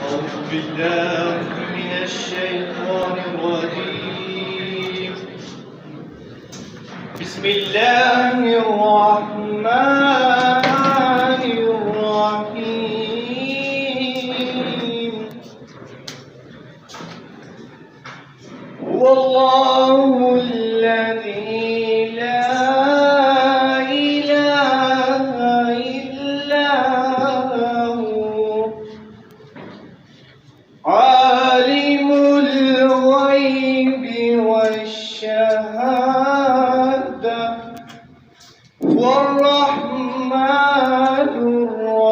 أعوذ بالله من الشيطان الرجيم. بسم الله الرحمن الرحيم. هو الله الذي لا إله إلا هو عالم الغيب والشهادة هو الرحمن الرحيم.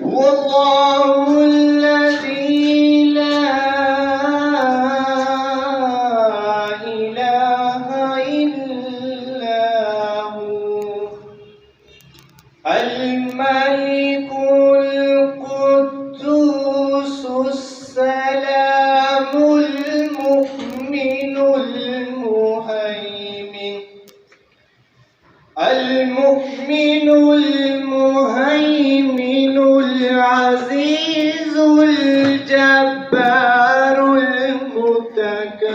هو الله الذي لا إله إلا هو الملك القدوس السلام المؤمن المهيمن العزيز الجبار المتكبر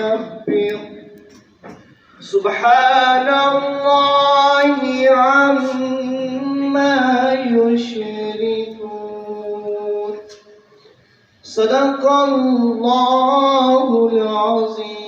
سبحان الله عما يشركون. صدق الله العظيم.